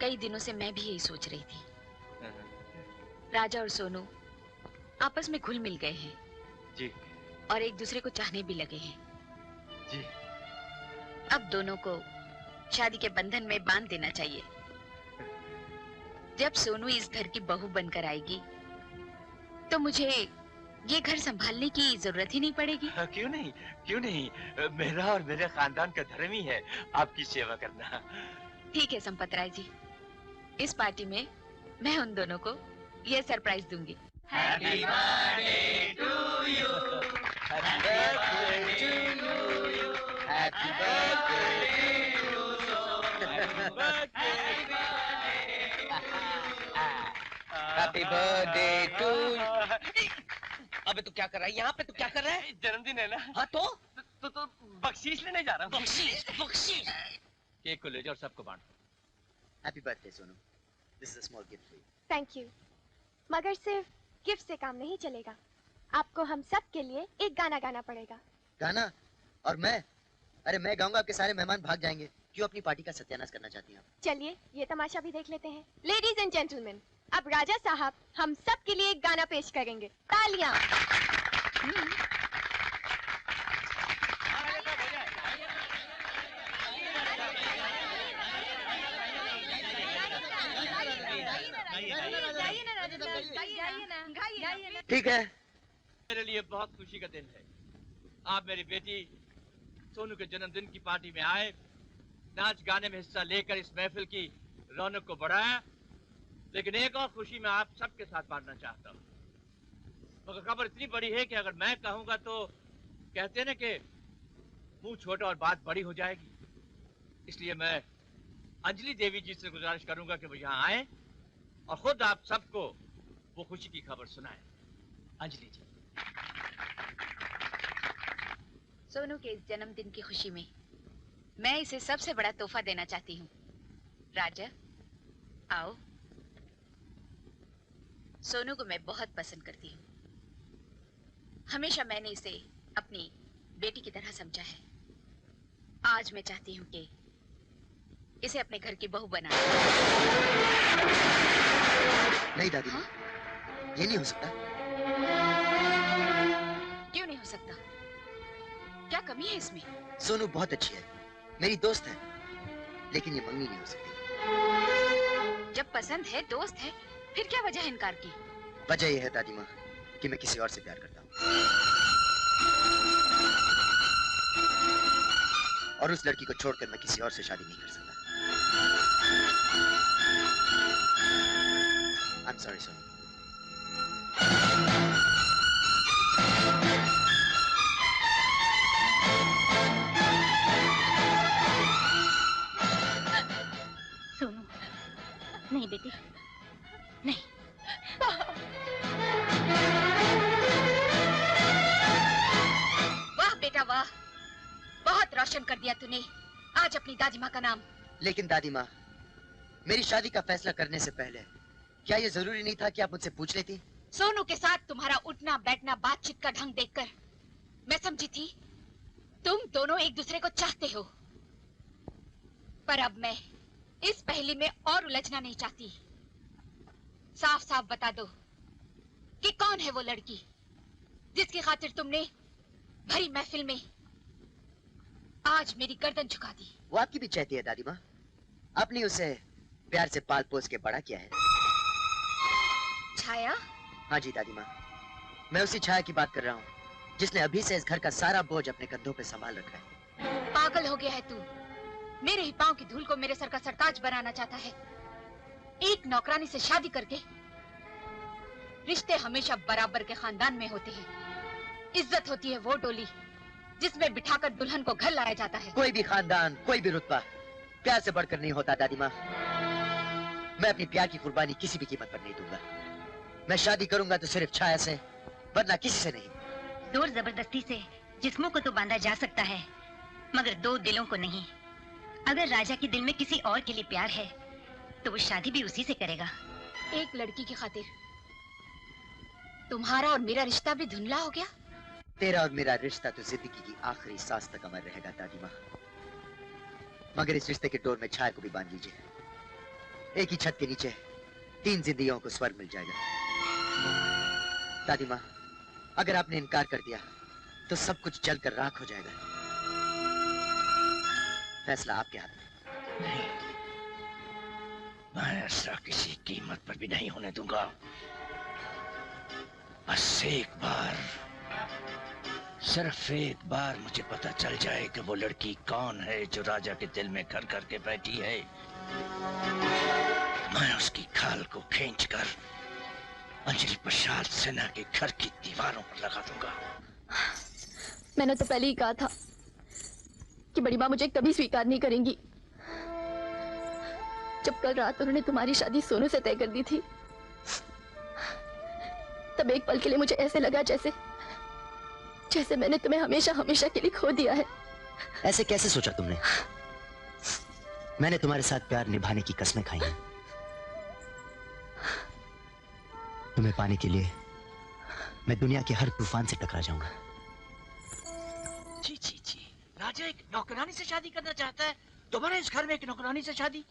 कई दिनों से मैं भी यही सोच रही थी। राजा और सोनू आपस में घुल मिल गए हैं जी, और एक दूसरे को चाहने भी लगे हैं जी। अब दोनों को शादी के बंधन में बांध देना चाहिए। जब सोनू इस घर की बहू बनकर आएगी तो मुझे ये घर संभालने की जरूरत ही नहीं पड़ेगी। क्यों नहीं, क्यों नहीं। मेरा और मेरे खानदान का धर्म ही है आपकी सेवा करना। ठीक है संपत राय जी, इस पार्टी में मैं उन दोनों को ये सरप्राइज दूंगी। Happy birthday to you. Happy birthday to you. Happy birthday to you. Happy birthday to you. अबे तू क्या कर रहा है यहाँ पे? तू क्या कर रहा है? जन्मदिन है ना। हाँ तो बख्शीश लेने जा रहा हूँ। बख्शीश, बख्शीश। केक को ले जाओ और सबको बांटो। Happy birthday Sonu. This is a small gift for you. Thank you. मगर सिर्फ गिफ्ट से काम नहीं चलेगा। आपको हम सब के लिए एक गाना गाना पड़ेगा। गाना? और मैं? अरे मैं गाऊंगा, आपके सारे मेहमान भाग जाएंगे। क्यों अपनी पार्टी का सत्यानाश करना चाहती हैं आप? चलिए ये तमाशा भी देख लेते हैं। लेडीज एंड जेंटलमैन, अब राजा साहब हम सब के लिए एक गाना पेश करेंगे। तालियां। ठीक है। मेरे लिए बहुत खुशी का दिन है। आप मेरी बेटी सोनू के जन्मदिन की पार्टी में आए, नाच गाने में हिस्सा लेकर इस महफिल की रौनक को बढ़ाया। लेकिन एक और खुशी मैं आप सबके साथ बांटना चाहता हूँ। मगर खबर इतनी बड़ी है कि अगर मैं कहूँगा तो कहते हैं ना कि मुंह छोटा और बात बड़ी हो जाएगी। इसलिए मैं अंजलि देवी जी से गुजारिश करूंगा कि वो यहाँ आए और खुद आप सबको वो खुशी की खबर सुनाएं। अंजलि जी। सोनू के इस जन्मदिन की खुशी में मैं इसे सबसे बड़ा तोहफा देना चाहती हूँ। राजा आओ। सोनू को मैं बहुत पसंद करती हूँ। हमेशा मैंने इसे अपनी बेटी की तरह समझा है। आज मैं चाहती हूँ कि इसे अपने घर की बहू बना। नहीं दादी, हाँ? ये नहीं हो सकता। क्यों नहीं हो सकता? क्या कमी है इसमें? सोनू बहुत अच्छी है, मेरी दोस्त है, लेकिन ये मंगनी नहीं हो सकती। जब पसंद है, दोस्त है, फिर क्या वजह है इनकार की? वजह यह है दादी माँ कि मैं किसी और से प्यार करता हूँ और उस लड़की को छोड़कर मैं किसी और से शादी नहीं कर सकता। I'm sorry, Sonu. सोनू, नहीं बेटी, नहीं। वाह बेटा वाह, बहुत रोशन कर दिया तूने आज अपनी दादी माँ का नाम। लेकिन दादी माँ, मेरी शादी का फैसला करने से पहले क्या ये जरूरी नहीं था कि आप मुझसे पूछ लेती? सोनू के साथ तुम्हारा उठना बैठना बातचीत का ढंग देखकर मैं समझी थी तुम दोनों एक दूसरे को चाहते हो। पर अब मैं इस पहेली में और उलझना नहीं चाहती। साफ साफ बता दो कि कौन है वो लड़की जिसकी खातिर तुमने भरी महफिल में आज मेरी गर्दन झुका दी। वो आपकी भी चाहती है दादी माँ। आपने उसे प्यार से पाल पोस के बड़ा किया है। छाया? हाँ जी दादी माँ, मैं उसी छाया की बात कर रहा हूँ जिसने अभी से इस घर का सारा बोझ अपने कंधों पे संभाल रखा है। पागल हो गया है तू। मेरे ही पांव की धूल को मेरे सर का सरताज बनाना चाहता है। एक नौकरानी से शादी करके रिश्ते हमेशा बराबर के खानदान में होते हैं। इज्जत होती है वो डोली जिसमें बिठाकर दुल्हन को घर लाया जाता है। कोई भी खानदान, कोई भी रुतबा प्यार से बढ़कर नहीं होता दादी माँ। मैं अपनी प्यार की कुर्बानी किसी भी कीमत पर नहीं दूंगा। मैं शादी करूंगा तो सिर्फ छाया से, वरना किसी से नहीं। जोर जबरदस्ती से जिस्मों को तो बांधा जा सकता है, मगर दो दिलों को नहीं। अगर राजा के दिल में किसी और के लिए प्यार है तो वो शादी भी उसी से करेगा। एक लड़की की खातिर तुम्हारा और मेरा रिश्ता भी धुंधला हो गया। तेरा और मेरा रिश्ता तो जिंदगी की आखिरी सांस तक अमर रहेगा दादी माँ। मगर इस रिश्ते के डोर में छाया को भी बांध लीजिए। एक ही छत के नीचे 3 जिंदगियों को स्वर्ग मिल जाएगा। दादी माँ, अगर आपने इनकार कर दिया तो सब कुछ जलकर राख हो जाएगा। फैसला आपके हाथ में। नहीं, मैं ऐसा किसी कीमत पर भी नहीं होने दूंगा। बस एक बार, सिर्फ एक बार मुझे पता चल जाए कि वो लड़की कौन है जो राजा के दिल में घर करके बैठी है, मैं उसकी खाल को खींचकर अंजलि प्रसाद सिन्हा के घर की दीवारों पर लगा दूंगा। मैंने तो पहले ही कहा था कि बड़ी माँ मुझे कभी स्वीकार नहीं करेंगी। जब कल रात उन्होंने तुम्हारी शादी सोनू से तय कर दी थी, तब एक पल के लिए मुझे ऐसे लगा जैसे मैंने तुम्हें हमेशा हमेशा के लिए खो दिया है। ऐसे कैसे सोचा तुमने? मैंने तुम्हारे साथ प्यार निभाने की कसमें खाई हैं। तुम्हें पाने के लिए मैं दुनिया के हर तूफान से टकरा जाऊंगा। जी जी जी, राजा एक नौकरानी से शादी करना चाहता है, दोबारा इस घर में एक नौकरानी से शादी?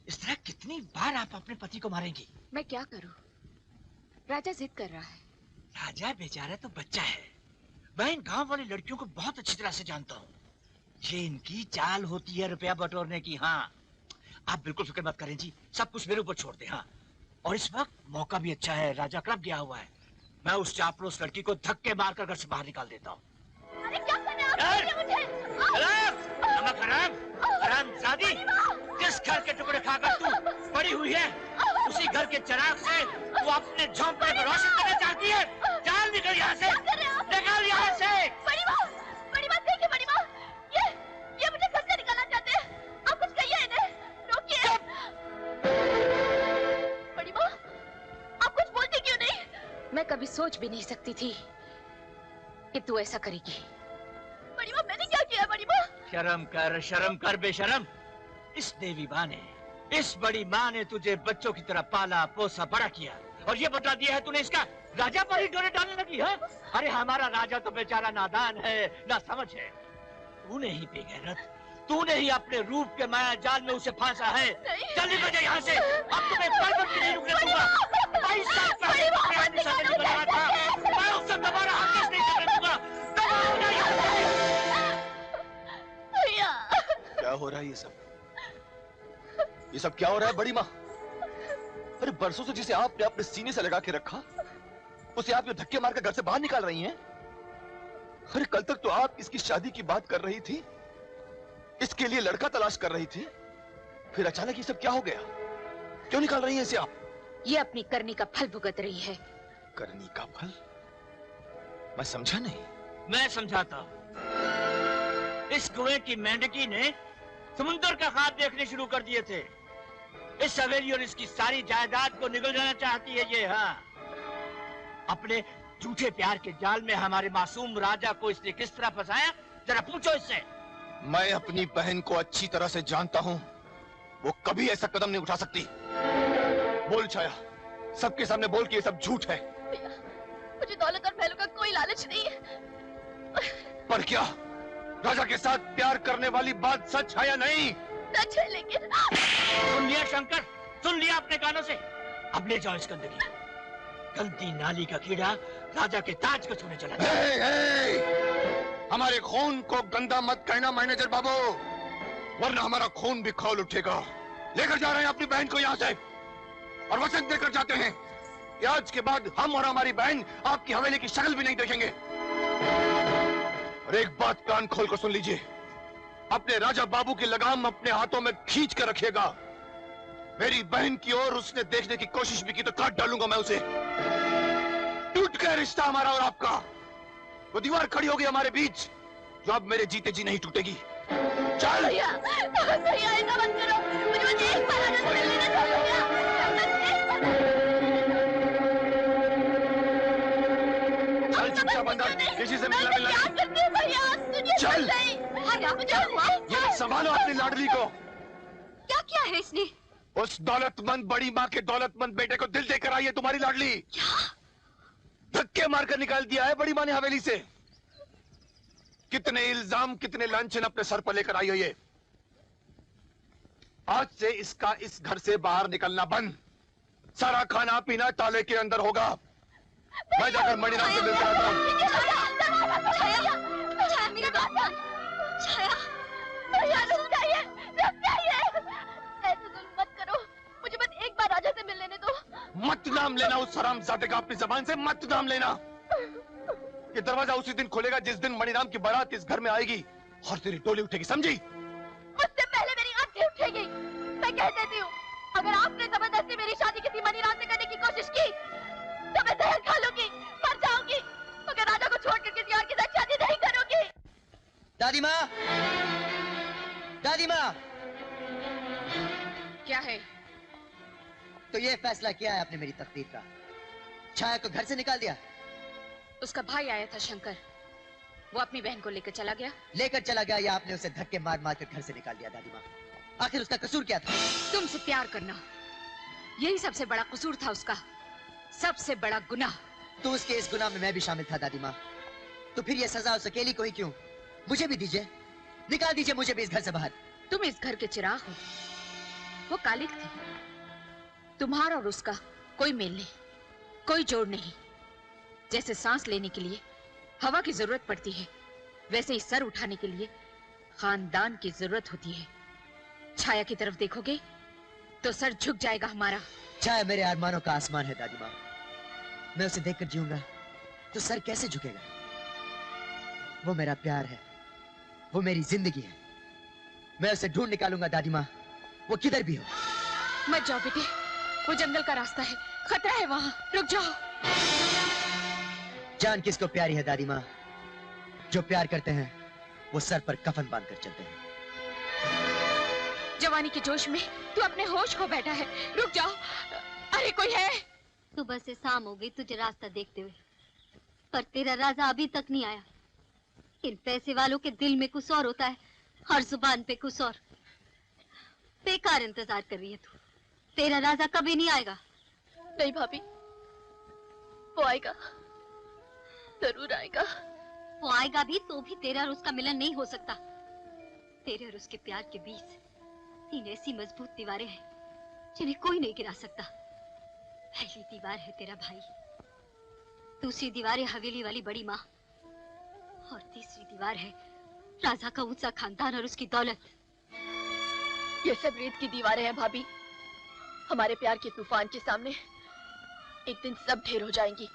इस तरह कितनी बार आप अपने पति को मारेंगी? मैं क्या करूं? राजा जिद कर रहा है। राजा बेचारा तो बच्चा है। मैं इन गांव वाली लड़कियों को बहुत अच्छी तरह से जानता हूँ। ये इनकी चाल होती है रुपया बटोरने की। हाँ, आप बिल्कुल फिक्र मत करें जी, सब कुछ मेरे ऊपर छोड़ दें। हाँ, और इस वक्त मौका भी अच्छा है, राजा क्लब गया हुआ है। मैं उस चापलूस लड़की को धक्के मारकर घर से बाहर निकाल देता हूँ। अरे क्या करने आप मुझे? हरामजादी, जिस घर के टुकड़े खाकर तू पड़ी हुई है, उसी घर के चिराग से तू अपने झोंपड़े को रोशन करना चाहती है। चल निकल यहाँ से, निकल यहाँ से। बड़ी माँ देखिए, बड़ी माँ, ये मुझे घर से निकालना चाहते हैं। आप कुछ कहिए इन्हें, रोकिए। बड़ी माँ, आप कुछ बोलती क्यों नहीं? मैं कभी सोच भी नहीं सकती थी कि तू ऐसा करेगी। बड़ी माँ, मैंने क्या किया? बड़ी माँ, शर्म कर बेशरम। इस देवी माँ ने, इस बड़ी माँ ने तुझे बच्चों की तरह पाला पोसा बड़ा किया, और ये बता दिया है तूने इसका राजा पर ही डोरे डालने लगी है। अरे हमारा राजा तो बेचारा नादान है, ना समझ है। तूने ही बेगैरत, तूने ही अपने रूप के माया जाल में उसे फांसा है। चल निकल जा यहाँ से, अब तुम्हें पल भर भी नहीं रुकने दूंगा। 22 साल पहले मैं उससे दोबारा हरगिज़ नहीं करने दूंगा। क्या हो रहा है ये सब क्या हो रहा है बड़ी माँ? अरे बरसों से जिसे आपने अपने सीने से लगा के रखा, उसे आप ये धक्के मारकर घर से बाहर निकाल रही हैं। अरे कल तक तो आप इसकी शादी की बात कर रही थी, इसके लिए लड़का तलाश कर रही थी, फिर अचानक ये सब क्या हो गया? क्यों निकाल रही हैं इसे आप? ये अपनी करनी का फल भुगत रही है। करनी का फल? मैं समझा नहीं। मैं समझाता हूँ। इस कुएं की मेंढकी ने समुंदर का ख्वाब देखने शुरू कर दिए थे। इस हवेली और इसकी सारी जायदाद को निगल जाना चाहती है ये। हाँ, अपने झूठे प्यार के जाल में हमारे मासूम राजा को इसने किस तरह फंसाया, जरा पूछो इससे। मैं अपनी बहन को अच्छी तरह से जानता हूँ, वो कभी ऐसा कदम नहीं उठा सकती। बोल छाया, सबके सामने बोल कि ये सब झूठ है। मुझे दौलत और महलों का कोई लालच नहीं है। पर क्या राजा के साथ प्यार करने वाली बात सच है या नहीं? सच है, लेकिन सुन लिया शंकर, सुन लिया अपने कानों से। अब ले जाओ इस गंदगी, गंदी नाली का कीड़ा राजा के ताज को छूने चला गया। हमारे खून को गंदा मत कहना मैनेजर बाबू, वरना हमारा खून भी खौल उठेगा। लेकर जा रहे हैं अपनी बहन को यहाँ से, और वचन देकर जाते हैं कि आज के बाद हम और हमारी बहन आपकी हवेली की शक्ल भी नहीं देखेंगे। और एक बात कान खोल कर सुन लीजिए, अपने राजा बाबू की लगाम अपने हाथों में खींच कर रखिएगा। मेरी बहन की ओर उसने देखने की कोशिश भी की तो काट डालूंगा मैं उसे। टूट गया रिश्ता हमारा और आपका। वो दीवार खड़ी होगी हमारे बीच, जो अब मेरे जीते जी नहीं टूटेगी। चल भैया, भैया ऐसा मत करो, मुझे एक बार आनंद लेना चाहिए। चल चुपचाप अंदर, किसी से मिलना मिलना नहीं। चल, ये संभालो अपनी लाडली को। क्या किया है इसने? उस दौलतमंद बड़ी माँ के दौलतमंद बेटे को दिल देकर आई है तुम्हारी लाडली। धक्के मारकर निकाल दिया है बड़ी माँ ने हवेली से। कितने इल्जाम, कितने लांछन अपने सर पर लेकर आई है ये। आज से इसका इस घर से बाहर निकलना बंद। सारा खाना पीना ताले के अंदर होगा। मैं जाकर मणिराम से मिलकर आता हूँ। मत करो, मुझे बस एक बार राजा से मिल लेने दो। मत नाम लेना उस हरामजादे का अपनी जबान से, मत नाम लेना। ये दरवाजा उसी दिन खुलेगा जिस दिन मणिराम की बारात इस घर में आएगी और तेरी टोली उठेगी, समझी? मुझसे पहले मेरी आंखें उठेगी। मैं कह देती हूँ, अगर आपने जबरदस्ती मेरी शादी किसी मणिराम से करने की कोशिश की तो मैं जहर खा लूंगी, मर जाऊंगी, मगर राजा को छोड़कर किसी और के साथ शादी नहीं करूंगी। दादी माँ, दादी माँ, क्या है? तो ये फैसला किया है आपने मेरी तकदीर का? छाया को घर से निकाल दिया? उसका भाई आया था शंकर, वो अपनी बहन को लेकर चला गया। लेकर चला गया या आपने उसे धक्के मार मार कर घर से निकाल दिया? दादी माँ, आखिर उसका कसूर क्या था? तुमसे प्यार करना, यही सबसे बड़ा कसूर था उसका, सबसे बड़ा गुनाह। तो उसके इस गुनाह में मैं भी शामिल था दादी माँ। तो फिर ये सजा उस अकेली को ही क्यों? मुझे भी दीजिए, निकाल दीजिए मुझे भी इस घर से बाहर। तुम इस घर के चिराग हो, वो कालिक थी। तुम्हारा और उसका कोई मेल नहीं, कोई जोड़ नहीं। जैसे सांस लेने के लिए हवा की जरूरत पड़ती है, वैसे ही सर उठाने के लिए खानदान की जरूरत होती है। छाया की तरफ देखोगे तो सर झुक जाएगा हमारा। छाया मेरे अरमानों का आसमान है दादी माँ। मैं उसे देखकर जीऊंगा तो सर कैसे झुकेगा? वो मेरा प्यार है, वो मेरी जिंदगी है। मैं उसे ढूंढ निकालूंगा दादी माँ, वो किधर भी हो। मत जाओ बेटे, वो जंगल का रास्ता है, खतरा है वहाँ, रुक जाओ। जान किसको प्यारी है दादी माँ? जो प्यार करते हैं वो सर पर कफन बांधकर चलते हैं। जवानी के जोश में तू अपने होश खो बैठा है, रुक जाओ। अरे कोई है? सुबह से शाम हो गई तुझे रास्ता देखते हुए, पर तेरा राजा अभी तक नहीं आया। इन पैसे वालों के दिल में कुछ और होता है, हर जुबान पे कुछ और। बेकार इंतजार कर रही है तू, तेरा राजा कभी नहीं आएगा। नहीं भाभी, वो आएगा, जरूर आएगा। वो आएगा भी तो भी तेरा और उसका मिलन नहीं हो सकता। तेरे और उसके प्यार के बीच तीन ऐसी मजबूत दीवारें हैं जिन्हें कोई नहीं गिरा सकता। पहली दीवार है तेरा भाई, दूसरी दीवार है हवेली वाली बड़ी माँ, और तीसरी दीवार है राजा का ऊंचा खानदान और उसकी दौलत। ये सब रेत की दीवारें हैं भाभी। हमारे प्यार के तूफान के सामने एक दिन सब ढेर हो जाएंगी।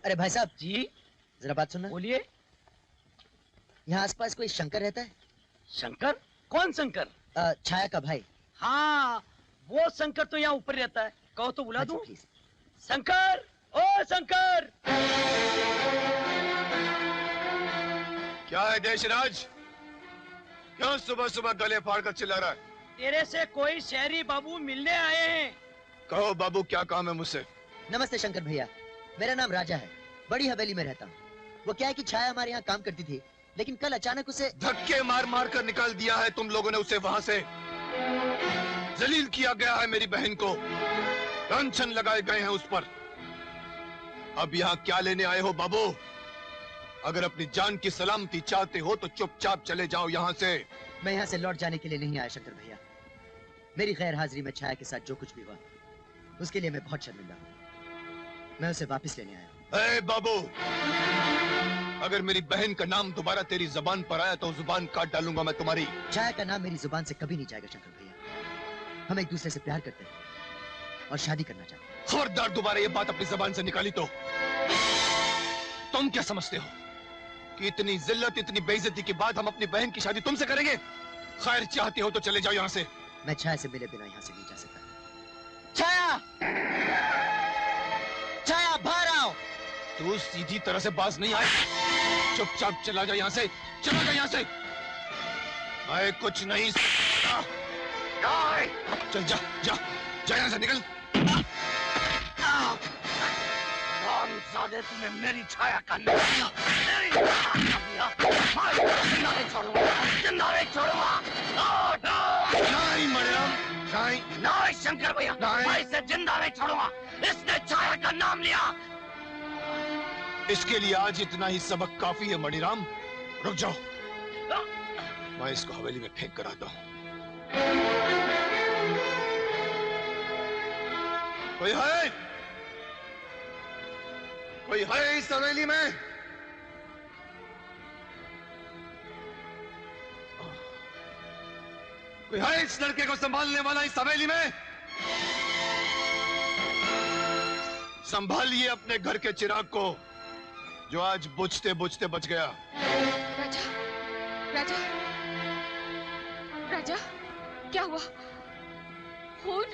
अरे भाई साहब जी, जरा बात सुनना। बोलिए। यहाँ आसपास कोई शंकर रहता है? शंकर? कौन शंकर? छाया का भाई। हाँ, वो शंकर तो यहाँ ऊपर रहता है, कहो तो बुला दूं? प्लीज। शंकर, ओ शंकर! क्या है देशराज? क्यों सुबह सुबह गले फाड़ कर चिल्ला रहा है? तेरे से कोई शहरी बाबू मिलने आए हैं। कहो बाबू, क्या काम है मुझसे? नमस्ते शंकर भैया, मेरा नाम राजा है, बड़ी हवेली में रहता हूँ। वो क्या है कि छाया हमारे यहाँ काम करती थी, लेकिन कल अचानक उसे धक्के मार मार कर निकाल दिया है तुम लोगों ने उसे वहां से। जलील किया गया है मेरी बहन को, लांछन लगाए गए हैं उस पर। अब यहाँ क्या लेने आए हो बाबू? अगर अपनी जान की सलामती चाहते हो तो चुपचाप चले जाओ यहाँ से। मैं यहाँ से लौट जाने के लिए नहीं आया शंकर भैया। मेरी गैर हाजिरी में छाया के साथ जो कुछ भी हुआ उसके लिए मैं बहुत शर्मिंदा हूँ। मैं उसे वापस लेने आया। ए बाबू, अगर मेरी बहन का नाम दोबारा तेरी जुबान पर आया तो जुबान काट डालूंगा मैं तुम्हारी। छाया का नाम मेरी जुबान से कभी नहीं जाएगा शंकर भैया। हम एक दूसरे से प्यार करते हैं और शादी करना चाहते हैं। खबरदार दोबारा ये बात अपनी जुबान से निकाली तो। तुम क्या समझते हो कि इतनी जिल्लत, इतनी बेइज्जती के बाद हम अपनी बहन की शादी तुमसे करेंगे? खैर, चाहते हो तो चले जाओ यहाँ से। मैं छाया से मिले बिना यहाँ से नहीं जा सकता। छाया! छाया, बाहर आओ! तू सीधी तरह से बाज नहीं आए। चुपचाप चला जा यहाँ से, चला जा यहाँ से। मैं कुछ नहीं सकता। चल जा, जा, जा यहाँ से, निकल। हरामजादे, तूने मेरी छाया का नाम लिया, मेरी छाया का लिया। मैं जिंदा नहीं छोड़ूंगा, जिंदा नहीं छोड़ूंगा। नहीं मणिराम, नहीं। नहीं शंकर भैया, मैं इसे जिंदा नहीं छोड़ूंगा। इसने छाया का नाम लिया। इसके लिए आज इतना ही सबक काफी है मणिराम। रुक जाओ, मैं इसको हवेली में फेंक कर आता हूं। कोई है? कोई है इस हवेली में? कोई है इस लड़के को संभालने वाला इस हवेली में? संभालिए अपने घर के चिराग को, जो आज बुझते बुझते बच गया। राजा, राजा, राजा, क्या हुआ? खून?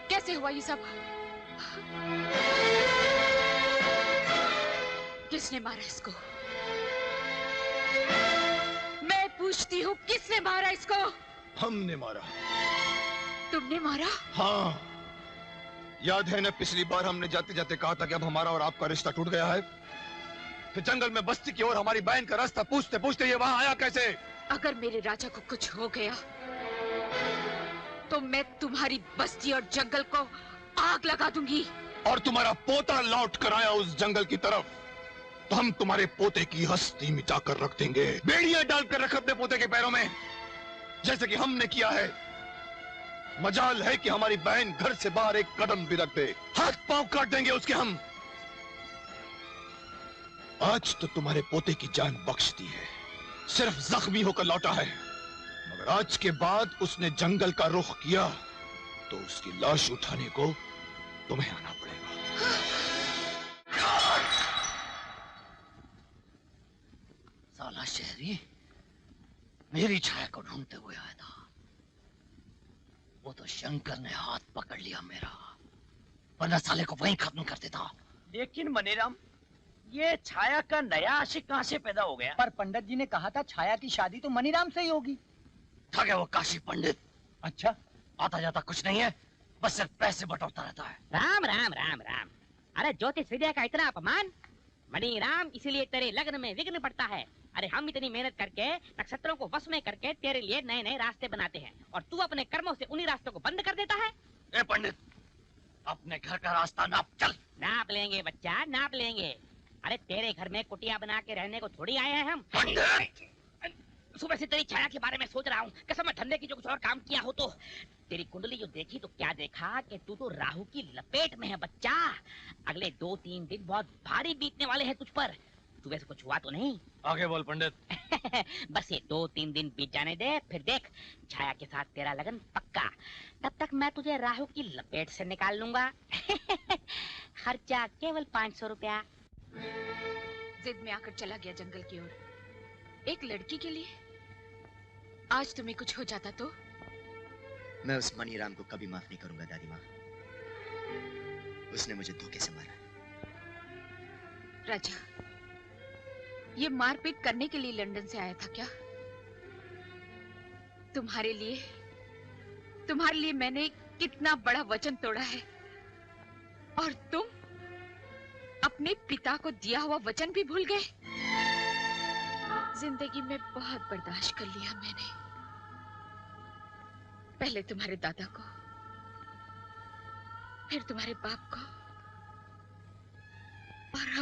कैसे हुआ ये सब? किसने मारा इसको? मैं पूछती हूँ, किसने मारा इसको? हमने मारा। तुमने मारा? हाँ, याद है ना पिछली बार हमने जाते जाते कहा था कि अब हमारा और आपका रिश्ता टूट गया है। फिर जंगल में बस्ती की ओर हमारी बहन का रास्ता पूछते पूछते ये वहां आया कैसे? अगर मेरे राजा को कुछ हो गया तो मैं तुम्हारी बस्ती और जंगल को आग लगा दूंगी। और तुम्हारा पोता लौट कर आया उस जंगल की तरफ, तो हम तुम्हारे पोते की हस्ती मिटाकर रख देंगे। बेड़ियां डालकर रख अपने पोते के पैरों में, जैसे कि हमने किया है। मजाल है कि हमारी बहन घर से बाहर एक कदम भी रख दे, हाथ पांव काट देंगे उसके हम। आज तो तुम्हारे पोते की जान बख्श दी है, सिर्फ जख्मी होकर लौटा है, मगर आज के बाद उसने जंगल का रुख किया तो उसकी लाश उठाने को तुम्हें आना पड़ेगा। साला शहरी मेरी छाया को ढूंढते हुए आया था, वो तो शंकर ने हाथ पकड़ लिया मेरा, वरना साले को वहीं खत्म कर देता। लेकिन मनीराम, ये छाया का नया आशिक कहाँ से पैदा हो गया? पर पंडित जी ने कहा था छाया की शादी तो मनीराम से ही होगी। था क्या वो काशी पंडित? अच्छा, आता जाता कुछ नहीं है, बस सिर्फ पैसे बटोरता रहता है। राम राम राम राम। अरे ज्योतिष विद्या का इतना अपमान? मणिराम, इसीलिए तेरे लग्न में विघ्न पड़ता है। अरे हम इतनी मेहनत करके नक्षत्रों को वश में करके तेरे लिए नए नए रास्ते बनाते हैं, और तू अपने कर्मों से उन्हीं रास्तों को बंद कर देता है। ए पंडित, अपने घर का रास्ता नाप चल। नाप लेंगे बच्चा, नाप लेंगे। अरे तेरे घर में कुटिया बना के रहने को थोड़ी आए हैं हम। पंडित, सुबह से तेरी छाया के बारे में सोच रहा हूँ, कसम है धंधे की जो कुछ और काम किया हो तो। तेरी कुंडली जो देखी तो क्या देखा कि तू तो राहु की लपेट में है बच्चा। अगले 2-3 दिन बहुत भारी बीतने वाले हैं तुझ पर। सुबह से कुछ हुआ तो नहीं? आगे बोल पंडित। बस ये 2-3 दिन बीत जाने दे, फिर देख छाया के साथ तेरा लगन पक्का। तब तक मैं तुझे राहु की लपेट से निकाल लूंगा। खर्चा केवल 500 रुपया। जिद में आकर चला गया जंगल की ओर, एक लड़की के लिए। आज तुम्हें कुछ हो जाता तो? मैं उस मणिराम को कभी माफ नहीं करूंगा दादी माँ। उसने मुझे धोखे से मारा। राजा, ये मारपीट करने के लिए लंदन से आया था क्या? तुम्हारे लिए मैंने कितना बड़ा वचन तोड़ा है, और तुम अपने पिता को दिया हुआ वचन भी भूल गए। जिंदगी में बहुत बर्दाश्त कर लिया मैंने। पहले तुम्हारे दादा को, फिर तुम्हारे बाप को, और अब